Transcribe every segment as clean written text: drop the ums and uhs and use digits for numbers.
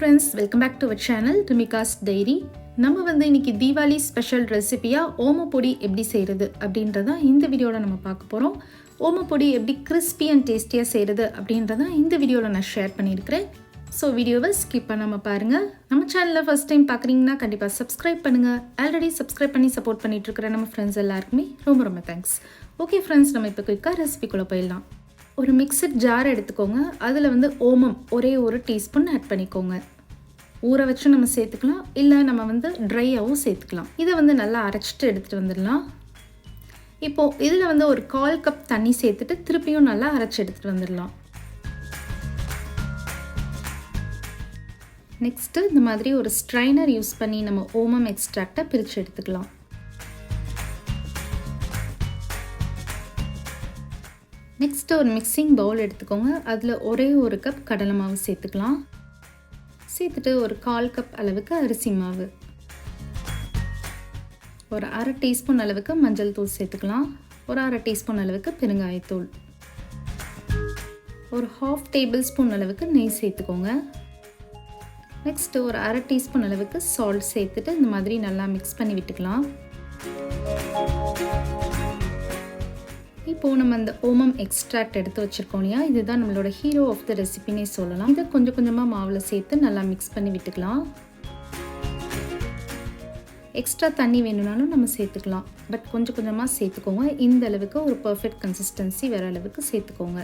friends, welcome back to our channel Rimika's Diary. நம்ம வந்து இன்னைக்கு தீபாவளி ஸ்பெஷல் ரெசிபியா ஓமப்பொடி எப்படி செய்கிறது அப்படின்றத இந்த வீடியோவில் நம்ம பார்க்க போகிறோம். ஓமப்பொடி எப்படி கிறிஸ்பி அண்ட் டேஸ்டியாக செய்கிறது அப்படின்றத இந்த வீடியோவில் நான் ஷேர் பண்ணியிருக்கிறேன். ஸோ வீடியோவை ஸ்கிப் பண்ணாமல் பாருங்கள். நம்ம சேனலில் ஃபஸ்ட் டைம் பார்க்குறீங்கன்னா கண்டிப்பாக சப்ஸ்கிரைப் பண்ணுங்கள். ஆல்ரெடி சப்ஸ்கிரைப் பண்ணி சப்போர்ட் பண்ணிட்டு இருக்கிற நம்ம ஃப்ரெண்ட்ஸ் எல்லாருக்குமே ரொம்ப ரொம்ப தேங்க்ஸ். ஓகே ஃப்ரெண்ட்ஸ், நம்ம இப்போ குயிக்காக ரெசிபிக்குள்ளே போயிடலாம். ஒரு மிக்சர் ஜார் எடுத்துக்கோங்க. அதில் வந்து ஓமம் ஒரே ஒரு டீஸ்பூன் ஆட் பண்ணிக்கோங்க. ஊற வச்சு நம்ம சேர்த்துக்கலாம், இல்லை நம்ம வந்து ட்ரையாகவும் சேர்த்துக்கலாம். இதை வந்து நல்லா அரைச்சிட்டு எடுத்துகிட்டு வந்துடலாம். இப்போது இதில் வந்து ஒரு 1/4 கப் தண்ணி சேர்த்துட்டு திருப்பியும் நல்லா அரைச்சி எடுத்துகிட்டு வந்துடலாம். நெக்ஸ்ட்டு இந்த மாதிரி ஒரு ஸ்ட்ரைனர் யூஸ் பண்ணி நம்ம ஓமம் எக்ஸ்ட்ராக்டை பிரித்து எடுத்துக்கலாம். நெக்ஸ்ட்டு ஒரு மிக்சிங் பவுல் எடுத்துக்கோங்க. அதில் ஒரே ஒரு கப் கடலை மாவு சேர்த்துக்கலாம். சேர்த்துட்டு ஒரு 1/4 கப் அளவுக்கு அரிசி மாவு, ஒரு 1/2 டீஸ்பூன் அளவுக்கு மஞ்சள் தூள் சேர்த்துக்கலாம். ஒரு 1/2 டீஸ்பூன் அளவுக்கு பெருங்காயத்தூள், ஒரு 1/2 டேபிள் ஸ்பூன் அளவுக்கு நெய் சேர்த்துக்கோங்க. நெக்ஸ்ட்டு ஒரு 1/2 டீஸ்பூன் அளவுக்கு சால்ட் சேர்த்துட்டு இந்த மாதிரி நல்லா மிக்ஸ் பண்ணி விட்டுக்கலாம். இப்போது நம்ம அந்த ஓமம் எக்ஸ்ட்ராக்ட் எடுத்து வச்சுருக்கோம் இல்லையா, இதுதான் நம்மளோட ஹீரோ ஆஃப் த ரெசிபினே சொல்லலாம். இதை கொஞ்சம் கொஞ்சமாக மாவில் சேர்த்து நல்லா மிக்ஸ் பண்ணி விட்டுக்கலாம். எக்ஸ்ட்ரா தண்ணி வேணும்னாலும் நம்ம சேர்த்துக்கலாம், பட் கொஞ்சம் கொஞ்சமாக சேர்த்துக்கோங்க. இந்த அளவுக்கு ஒரு பர்ஃபெக்ட் கன்சிஸ்டன்சி வர அளவுக்கு சேர்த்துக்கோங்க.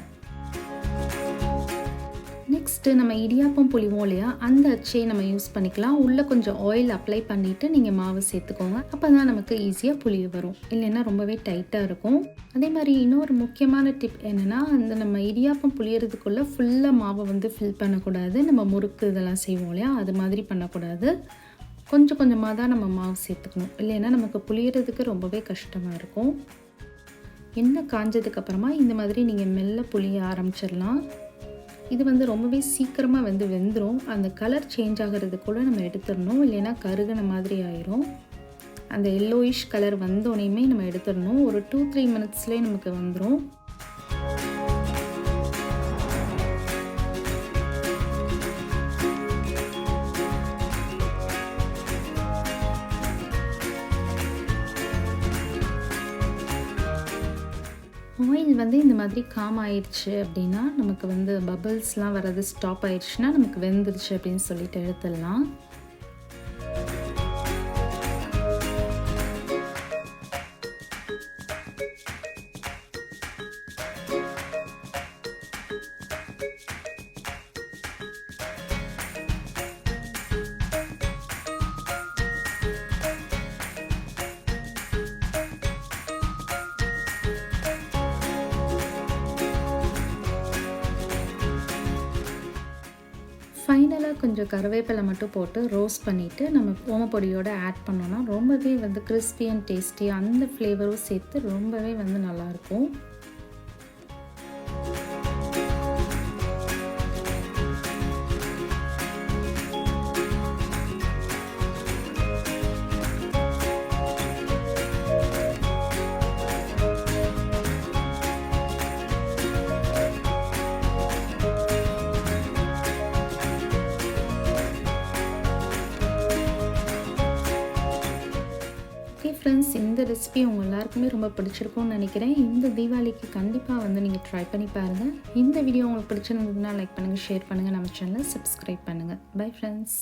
நெக்ஸ்ட்டு நம்ம இடியாப்பம் புளிவோம் இல்லையா, அந்த அச்சையை நம்ம யூஸ் பண்ணிக்கலாம். உள்ளே கொஞ்சம் ஆயில் அப்ளை பண்ணிவிட்டு நீங்கள் மாவு சேர்த்துக்கோங்க. அப்போ தான் நமக்கு ஈஸியாக புளிய வரும், இல்லைன்னா ரொம்பவே டைட்டாக இருக்கும். அதே மாதிரி இன்னொரு முக்கியமான டிப் என்னென்னா, அந்த நம்ம இடியாப்பம் புளியறதுக்குள்ளே ஃபுல்லாக மாவை வந்து ஃபில் பண்ணக்கூடாது. நம்ம முறுக்கு இதெல்லாம் செய்வோம் இல்லையா, அது மாதிரி பண்ணக்கூடாது. கொஞ்சம் கொஞ்சமாக தான் நம்ம மாவு சேர்த்துக்கணும், இல்லைன்னா நமக்கு புளியறதுக்கு ரொம்பவே கஷ்டமாக இருக்கும். எண்ணெய் காஞ்சதுக்கப்புறமா இந்த மாதிரி நீங்கள் மெல்ல புளிய ஆரம்பிச்சிடலாம். இது வந்து ரொம்பவே சீக்கிரமாக வந்து வெந்துடும். அந்த கலர் சேஞ்ச் ஆகிறதுக்குள்ளே நம்ம எடுத்துடணும், இல்லைன்னா கருகின மாதிரி ஆயிரும். அந்த எல்லோயிஷ் கலர் வந்தோடனேயுமே நம்ம எடுத்துடணும். ஒரு 2-3 மினிட்ஸ்லேயே நமக்கு வந்துடும். ஆயில் வந்து இந்த மாதிரி காம் ஆயிடுச்சு அப்படின்னா, நமக்கு வந்து பபிள்ஸ்லாம் வர்றது ஸ்டாப் ஆயிடுச்சுன்னா நமக்கு வெந்துருச்சு அப்படின்னு சொல்லிட்டு எடுத்துடலாம். ஃபைனலாக கொஞ்சம் கருவேப்பிலை மட்டும் போட்டு ரோஸ்ட் பண்ணிவிட்டு நம்ம ஓமப்பொடியோடு ஆட் பண்ணோன்னா ரொம்பவே வந்து கிறிஸ்பி அண்ட் டேஸ்டி, அந்த ஃப்ளேவரும் சேர்த்து ரொம்பவே வந்து நல்லாயிருக்கும். ஃப்ரெண்ட்ஸ், இந்த ரெசிபி உங்கள் எல்லாருக்குமே ரொம்ப பிடிச்சிருக்கும்னு நினைக்கிறேன். இந்த தீபாவளிக்கு கண்டிப்பாக வந்து நீங்கள் ட்ரை பண்ணி பாருங்கள். இந்த வீடியோ உங்களுக்கு பிடிச்சிருந்ததுன்னா லைக் பண்ணுங்கள், ஷேர் பண்ணுங்கள், நம்ம சேனலை சப்ஸ்கிரைப் பண்ணுங்கள். Bye friends.